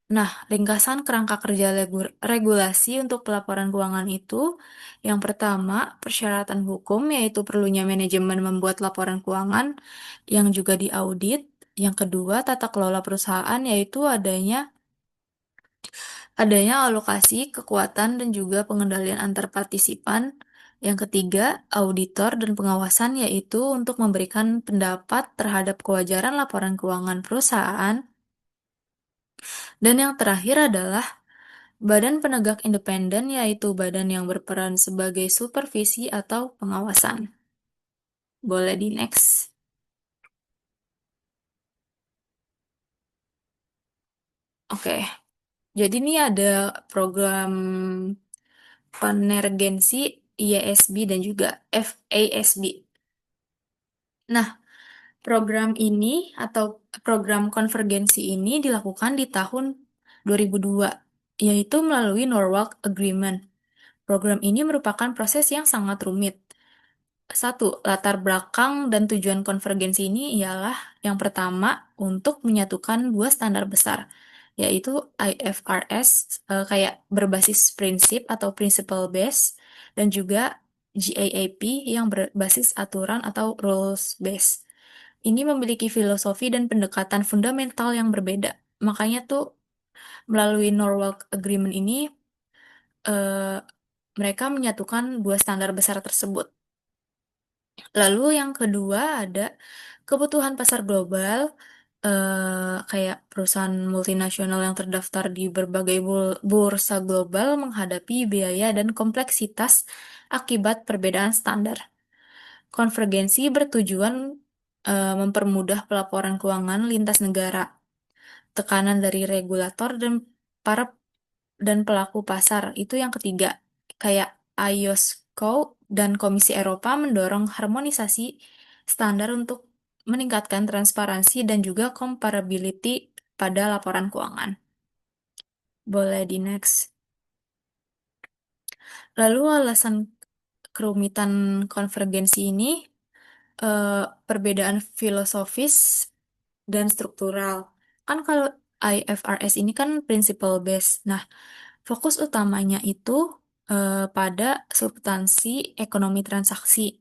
Nah, ringkasan kerangka kerja regulasi untuk pelaporan keuangan itu, yang pertama, persyaratan hukum, yaitu perlunya manajemen membuat laporan keuangan yang juga diaudit. Yang kedua, tata kelola perusahaan, yaitu adanya alokasi, kekuatan, dan juga pengendalian antar partisipan. Yang ketiga, auditor dan pengawasan, yaitu untuk memberikan pendapat terhadap kewajaran laporan keuangan perusahaan. Dan yang terakhir adalah badan penegak independen, yaitu badan yang berperan sebagai supervisi atau pengawasan. Boleh di next. Oke, jadi ini ada program konvergensi IASB dan juga FASB. Nah, program ini atau program konvergensi ini dilakukan di tahun 2002, yaitu melalui Norwalk Agreement. Program ini merupakan proses yang sangat rumit. Satu, latar belakang dan tujuan konvergensi ini ialah yang pertama untuk menyatukan dua standar besar, yaitu IFRS kayak berbasis prinsip atau principle based dan juga GAAP yang berbasis aturan atau rules based. Ini memiliki filosofi dan pendekatan fundamental yang berbeda. Makanya tuh melalui Norwalk Agreement ini eh, mereka menyatukan dua standar besar tersebut. Lalu yang kedua ada kebutuhan pasar global, kayak perusahaan multinasional yang terdaftar di berbagai bursa global menghadapi biaya dan kompleksitas akibat perbedaan standar. Konvergensi bertujuan mempermudah pelaporan keuangan lintas negara, tekanan dari regulator dan para pelaku pasar. Itu yang ketiga. Kayak IOSCO dan Komisi Eropa mendorong harmonisasi standar untuk meningkatkan transparansi dan juga comparability pada laporan keuangan. Boleh di next. Lalu alasan kerumitan konvergensi ini perbedaan filosofis dan struktural. Kan kalau IFRS ini kan principle based. Nah, fokus utamanya itu pada substansi ekonomi transaksi.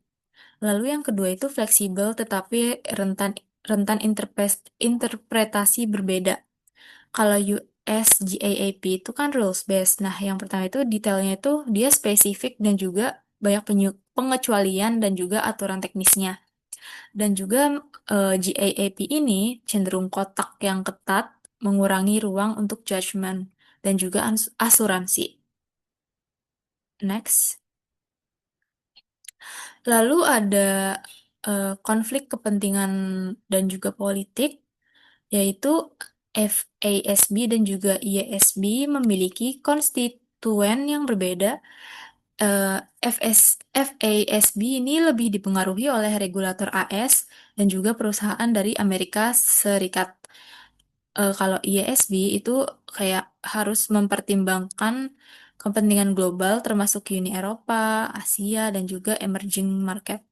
Lalu yang kedua itu fleksibel tetapi rentan rentan interpretasi berbeda. Kalau US GAAP itu kan rules based. Nah, yang pertama itu detailnya itu dia spesifik dan juga banyak pengecualian dan juga aturan teknisnya. Dan juga GAAP ini cenderung kotak yang ketat, mengurangi ruang untuk judgement dan juga asuransi. Next. Lalu ada konflik kepentingan dan juga politik, yaitu FASB dan juga IASB memiliki konstituen yang berbeda. FASB ini lebih dipengaruhi oleh regulator AS dan juga perusahaan dari Amerika Serikat. Kalau IASB itu kayak harus mempertimbangkan kepentingan global termasuk Uni Eropa, Asia, dan juga emerging market.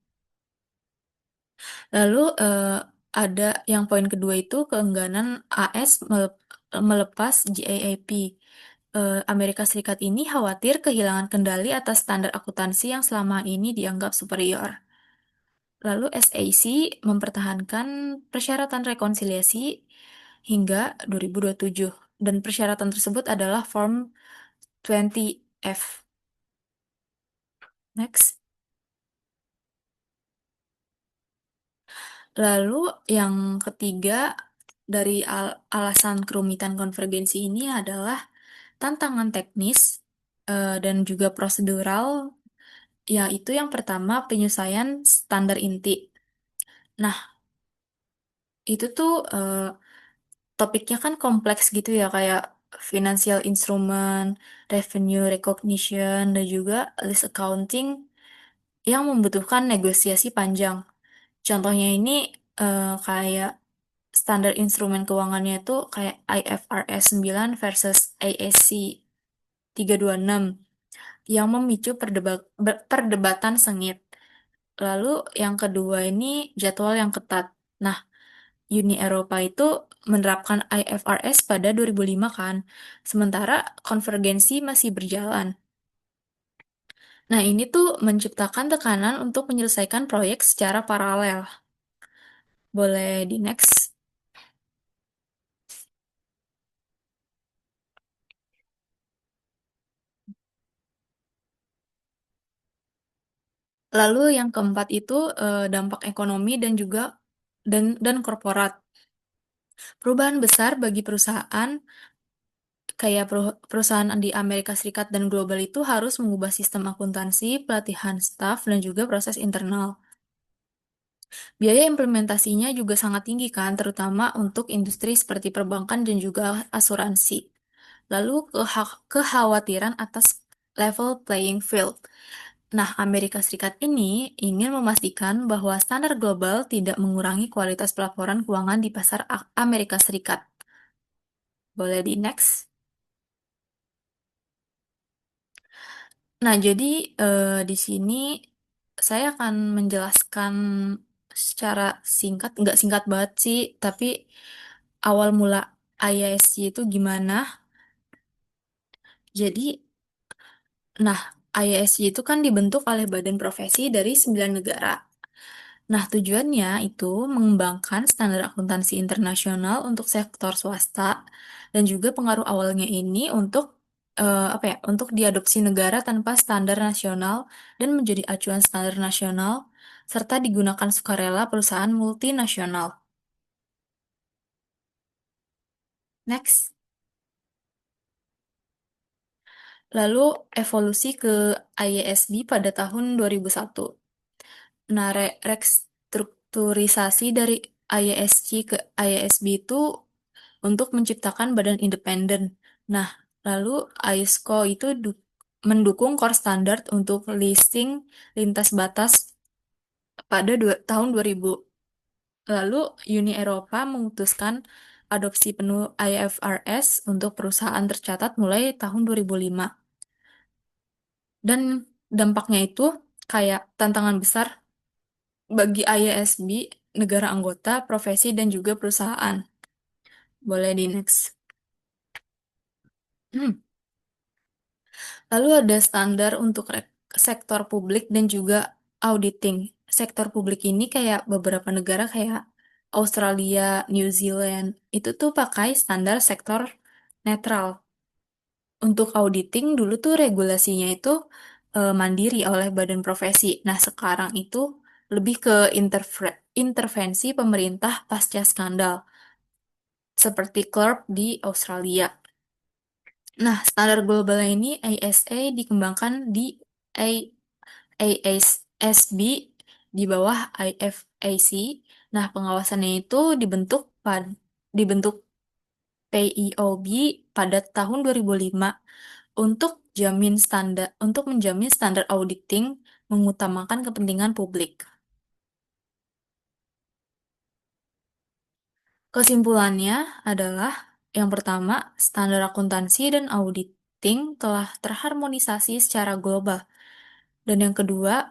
Lalu ada yang poin kedua itu keengganan AS melepas GAAP. Amerika Serikat ini khawatir kehilangan kendali atas standar akuntansi yang selama ini dianggap superior. Lalu SAC mempertahankan persyaratan rekonsiliasi hingga 2027 dan persyaratan tersebut adalah Form 20F. Next. Lalu yang ketiga dari alasan kerumitan konvergensi ini adalah tantangan teknis dan juga prosedural, yaitu yang pertama penyesuaian standar inti. Nah, itu tuh topiknya kan kompleks gitu ya, kayak financial instrument, revenue recognition, dan juga list accounting yang membutuhkan negosiasi panjang. Contohnya ini kayak standar instrumen keuangannya itu kayak IFRS 9 versus ASC 326 yang memicu perdebatan sengit. Lalu yang kedua ini jadwal yang ketat. Nah, Uni Eropa itu menerapkan IFRS pada 2005 kan, sementara konvergensi masih berjalan. Nah, ini tuh menciptakan tekanan untuk menyelesaikan proyek secara paralel. Boleh di next. Lalu yang keempat itu dampak ekonomi dan juga dan korporat. Perubahan besar bagi perusahaan kayak perusahaan di Amerika Serikat dan global itu harus mengubah sistem akuntansi, pelatihan staf, dan juga proses internal. Biaya implementasinya juga sangat tinggi kan, terutama untuk industri seperti perbankan dan juga asuransi. Lalu kekhawatiran atas level playing field. Nah, Amerika Serikat ini ingin memastikan bahwa standar global tidak mengurangi kualitas pelaporan keuangan di pasar Amerika Serikat. Boleh di next. Nah, jadi di sini saya akan menjelaskan secara singkat, nggak singkat banget sih, tapi awal mula IISC itu gimana. Jadi, nah, IISC itu kan dibentuk oleh badan profesi dari 9 negara. Nah, tujuannya itu mengembangkan standar akuntansi internasional untuk sektor swasta dan juga pengaruh awalnya ini untuk apa ya, untuk diadopsi negara tanpa standar nasional dan menjadi acuan standar nasional serta digunakan sukarela perusahaan multinasional. Next. Lalu evolusi ke IASB pada tahun 2001. Nah, restrukturisasi dari IASC ke IASB itu untuk menciptakan badan independen. Nah, lalu ISCO itu mendukung core standard untuk listing lintas batas pada tahun 2000. Lalu Uni Eropa memutuskan adopsi penuh IFRS untuk perusahaan tercatat mulai tahun 2005. Dan dampaknya itu kayak tantangan besar bagi IASB, negara anggota, profesi, dan juga perusahaan. Boleh di next. Lalu ada standar untuk sektor publik dan juga auditing. Sektor publik ini kayak beberapa negara kayak Australia, New Zealand, itu tuh pakai standar sektor netral. Untuk auditing dulu tuh regulasinya itu mandiri oleh badan profesi. Nah, sekarang itu lebih ke intervensi pemerintah pasca skandal, seperti CLERP di Australia. Nah, standar globalnya ini ISA dikembangkan di A- ASB di bawah IFAC. Nah, pengawasannya itu dibentuk PIOB pada tahun 2005 untuk menjamin standar auditing mengutamakan kepentingan publik. Kesimpulannya adalah yang pertama, standar akuntansi dan auditing telah terharmonisasi secara global. Dan yang kedua,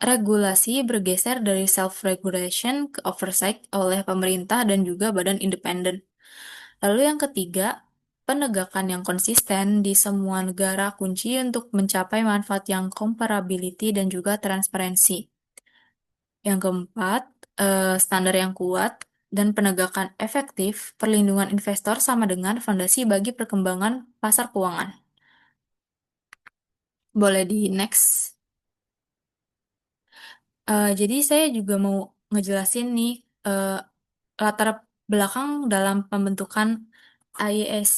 regulasi bergeser dari self-regulation ke oversight oleh pemerintah dan juga badan independen. Lalu yang ketiga, penegakan yang konsisten di semua negara kunci untuk mencapai manfaat yang comparability dan juga transparansi. Yang keempat, standar yang kuat dan penegakan efektif perlindungan investor sama dengan fondasi bagi perkembangan pasar keuangan. Boleh di next. Jadi saya juga mau ngejelasin nih eh, latar belakang dalam pembentukan IES,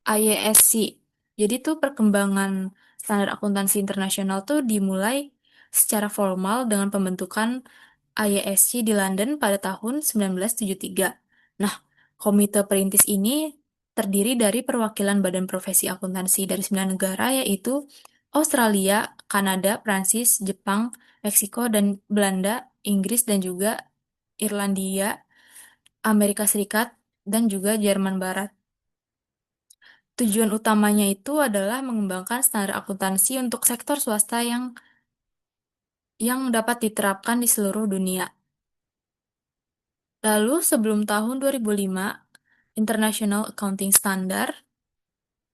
IESC. Jadi tuh perkembangan standar akuntansi internasional tuh dimulai secara formal dengan pembentukan IESC di London pada tahun 1973. Nah, komite perintis ini terdiri dari perwakilan badan profesi akuntansi dari 9 negara, yaitu Australia, Kanada, Prancis, Jepang, Meksiko, dan Belanda, Inggris, dan juga Irlandia, Amerika Serikat, dan juga Jerman Barat. Tujuan utamanya itu adalah mengembangkan standar akuntansi untuk sektor swasta yang dapat diterapkan di seluruh dunia. Lalu sebelum tahun 2005, International Accounting Standard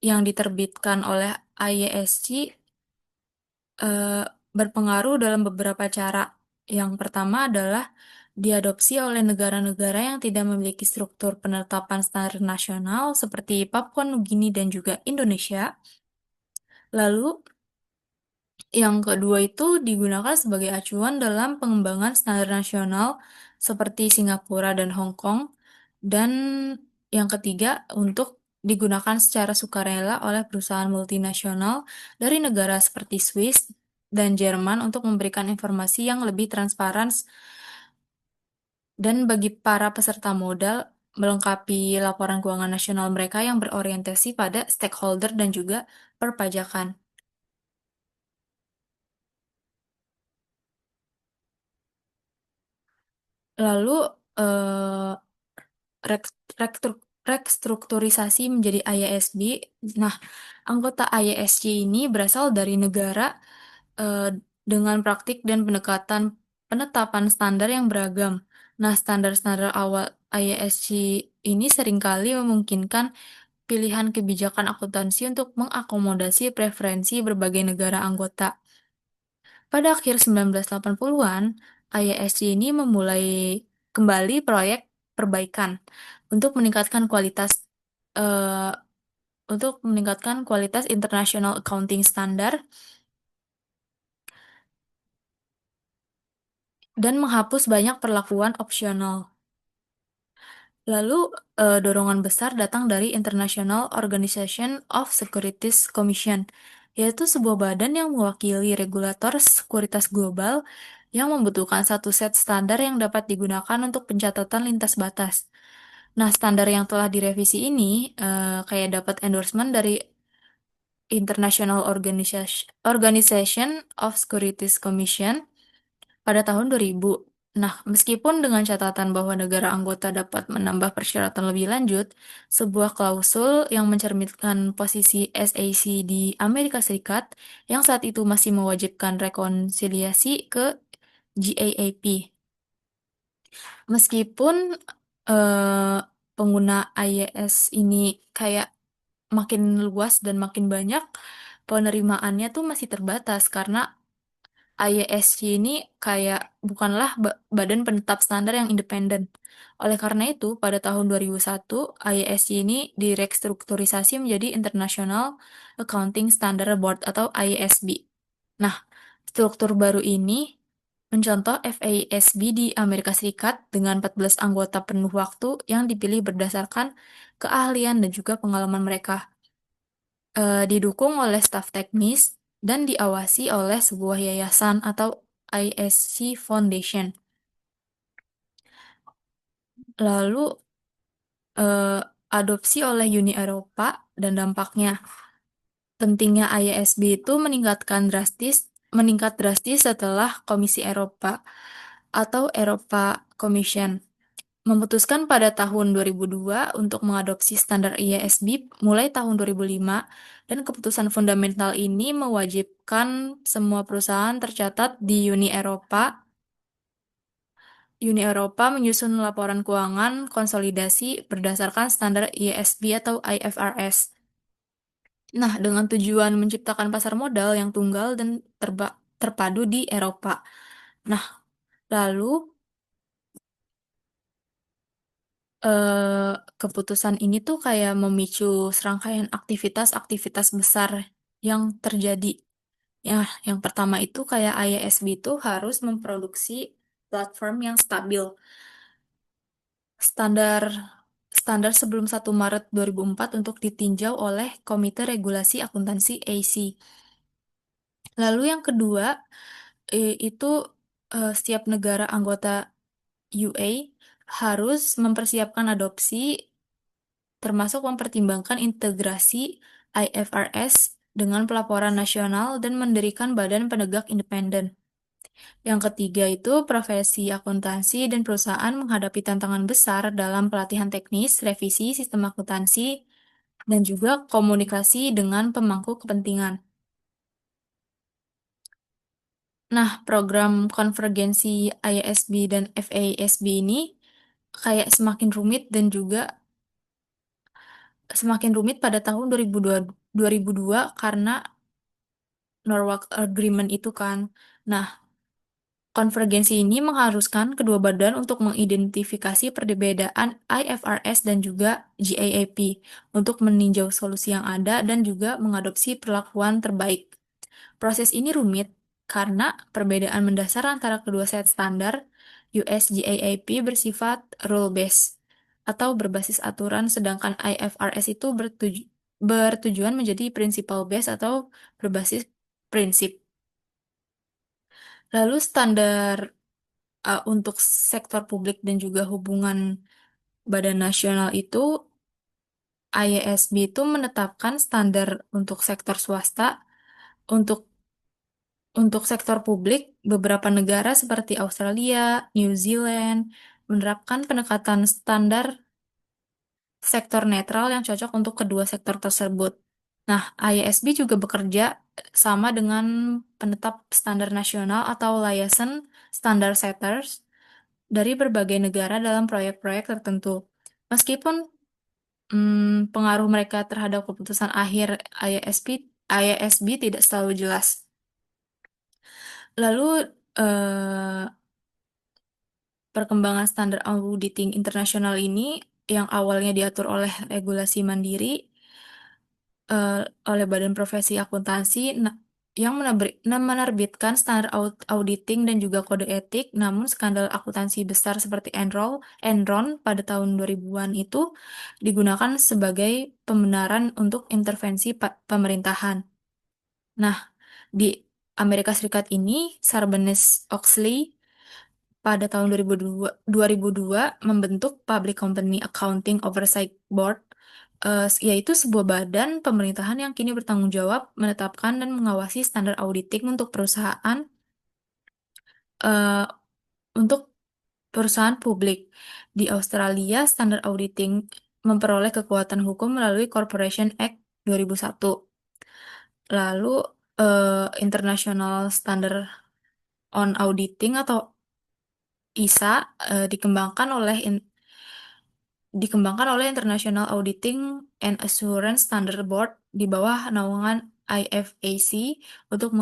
yang diterbitkan oleh IASC eh, berpengaruh dalam beberapa cara. Yang pertama adalah diadopsi oleh negara-negara yang tidak memiliki struktur penetapan standar nasional seperti Papua Nugini dan juga Indonesia. Lalu yang kedua itu digunakan sebagai acuan dalam pengembangan standar nasional seperti Singapura dan Hong Kong. Dan yang ketiga untuk digunakan secara sukarela oleh perusahaan multinasional dari negara seperti Swiss dan Jerman untuk memberikan informasi yang lebih transparan dan bagi para peserta modal melengkapi laporan keuangan nasional mereka yang berorientasi pada stakeholder dan juga perpajakan. Lalu eh, rek- restrukturisasi menjadi IASB. Nah, anggota IASC ini berasal dari negara eh, dengan praktik dan pendekatan penetapan standar yang beragam. Nah, standar-standar awal IASC ini seringkali memungkinkan pilihan kebijakan akuntansi untuk mengakomodasi preferensi berbagai negara anggota. Pada akhir 1980-an, IASC ini memulai kembali proyek perbaikan untuk meningkatkan eh, kualitas International Accounting Standard dan menghapus banyak perlakuan opsional. Lalu, dorongan besar datang dari International Organization of Securities Commission, yaitu sebuah badan yang mewakili regulator sekuritas global yang membutuhkan satu set standar yang dapat digunakan untuk pencatatan lintas batas. Nah, standar yang telah direvisi ini kayak dapat endorsement dari International Organization of Securities Commission pada tahun 2000. Nah, meskipun dengan catatan bahwa negara anggota dapat menambah persyaratan lebih lanjut, sebuah klausul yang mencerminkan posisi SAC di Amerika Serikat yang saat itu masih mewajibkan rekonsiliasi ke GAAP. Meskipun eh, pengguna IES ini kayak makin luas dan makin banyak, penerimaannya tuh masih terbatas karena IESC ini kayak bukanlah badan penetap standar yang independen. Oleh karena itu, pada tahun 2001, IESC ini direstrukturisasi menjadi International Accounting Standard Board atau IASB. Nah, struktur baru ini mencontoh FASB di Amerika Serikat dengan 14 anggota penuh waktu yang dipilih berdasarkan keahlian dan juga pengalaman mereka. didukung oleh staf teknis dan diawasi oleh sebuah yayasan atau ISC Foundation. Lalu eh, adopsi oleh Uni Eropa dan dampaknya. Pentingnya IASB itu meningkat drastis setelah Komisi Eropa atau Eropa Commission memutuskan pada tahun 2002 untuk mengadopsi standar IASB mulai tahun 2005 dan keputusan fundamental ini mewajibkan semua perusahaan tercatat di Uni Eropa menyusun laporan keuangan konsolidasi berdasarkan standar IASB atau IFRS. Nah, dengan tujuan menciptakan pasar modal yang tunggal dan terpadu di Eropa. Nah, lalu keputusan ini tuh kayak memicu serangkaian aktivitas-aktivitas besar yang terjadi. Ya, yang pertama itu kayak IASB itu harus memproduksi platform yang stabil. Standar standar sebelum 1 Maret 2004 untuk ditinjau oleh Komite Regulasi Akuntansi AC. Lalu yang kedua, itu setiap negara anggota UA harus mempersiapkan adopsi, termasuk mempertimbangkan integrasi IFRS dengan pelaporan nasional dan mendirikan badan penegak independen. Yang ketiga itu profesi akuntansi dan perusahaan menghadapi tantangan besar dalam pelatihan teknis, revisi sistem akuntansi, dan juga komunikasi dengan pemangku kepentingan. Nah, program konvergensi IASB dan FASB ini kayak semakin rumit pada tahun 2002 karena Norwalk Agreement itu kan. Nah, konvergensi ini mengharuskan kedua badan untuk mengidentifikasi perbedaan IFRS dan juga GAAP untuk meninjau solusi yang ada dan juga mengadopsi perlakuan terbaik. Proses ini rumit karena perbedaan mendasar antara kedua set standar US GAAP bersifat rule-based atau berbasis aturan, sedangkan IFRS itu bertujuan menjadi principle-based atau berbasis prinsip. Lalu standar untuk sektor publik dan juga hubungan badan nasional itu IASB itu menetapkan standar untuk sektor swasta. Untuk sektor publik, beberapa negara seperti Australia, New Zealand menerapkan pendekatan standar sektor netral yang cocok untuk kedua sektor tersebut. Nah, IASB juga bekerja sama dengan penetap standar nasional atau liaison standard setters dari berbagai negara dalam proyek-proyek tertentu. Meskipun pengaruh mereka terhadap keputusan akhir IASB tidak selalu jelas. Lalu, eh, perkembangan standar auditing internasional ini yang awalnya diatur oleh regulasi mandiri eh, oleh Badan Profesi Akuntansi yang menerbitkan standar auditing dan juga kode etik, namun skandal akuntansi besar seperti Enron pada tahun 2000-an itu digunakan sebagai pembenaran untuk intervensi pemerintahan. Nah, di Amerika Serikat ini, Sarbanes-Oxley pada tahun 2002 membentuk Public Company Accounting Oversight Board, yaitu sebuah badan pemerintahan yang kini bertanggung jawab menetapkan dan mengawasi standar auditing eh, untuk perusahaan publik. Di Australia, standar auditing memperoleh kekuatan hukum melalui Corporation Act 2001. Lalu, International Standard on Auditing atau ISA dikembangkan oleh International Auditing and Assurance Standard Board di bawah naungan IFAC untuk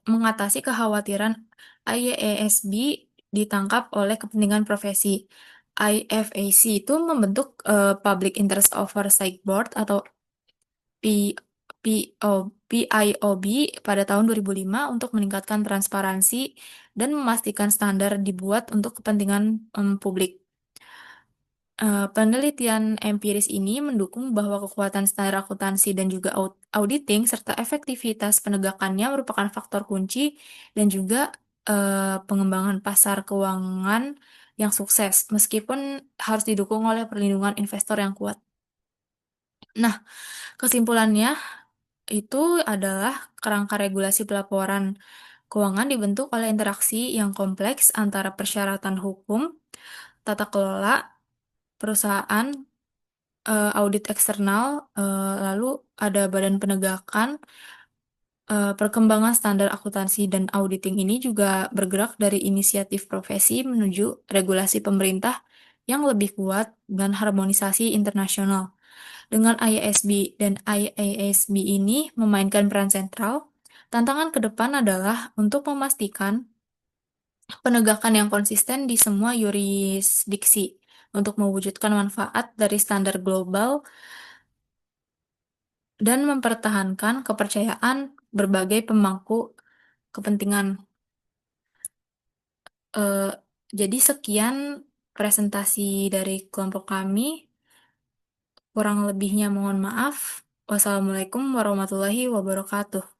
mengatasi kekhawatiran IASB ditangkap oleh kepentingan profesi. IFAC itu membentuk Public Interest Oversight Board atau P, PIOB pada tahun 2005 untuk meningkatkan transparansi dan memastikan standar dibuat untuk kepentingan publik. Penelitian empiris ini mendukung bahwa kekuatan standar akuntansi dan juga auditing serta efektivitas penegakannya merupakan faktor kunci dan juga pengembangan pasar keuangan yang sukses, meskipun harus didukung oleh perlindungan investor yang kuat. Nah, kesimpulannya itu adalah kerangka regulasi pelaporan keuangan dibentuk oleh interaksi yang kompleks antara persyaratan hukum, tata kelola, perusahaan, audit eksternal, lalu ada badan penegakan. Perkembangan standar akuntansi dan auditing ini juga bergerak dari inisiatif profesi menuju regulasi pemerintah yang lebih kuat dan harmonisasi internasional. Dengan IASB dan IASB ini memainkan peran sentral, tantangan ke depan adalah untuk memastikan penegakan yang konsisten di semua yurisdiksi untuk mewujudkan manfaat dari standar global dan mempertahankan kepercayaan berbagai pemangku kepentingan. Eh, jadi sekian presentasi dari kelompok kami. Kurang lebihnya mohon maaf. Wassalamualaikum warahmatullahi wabarakatuh.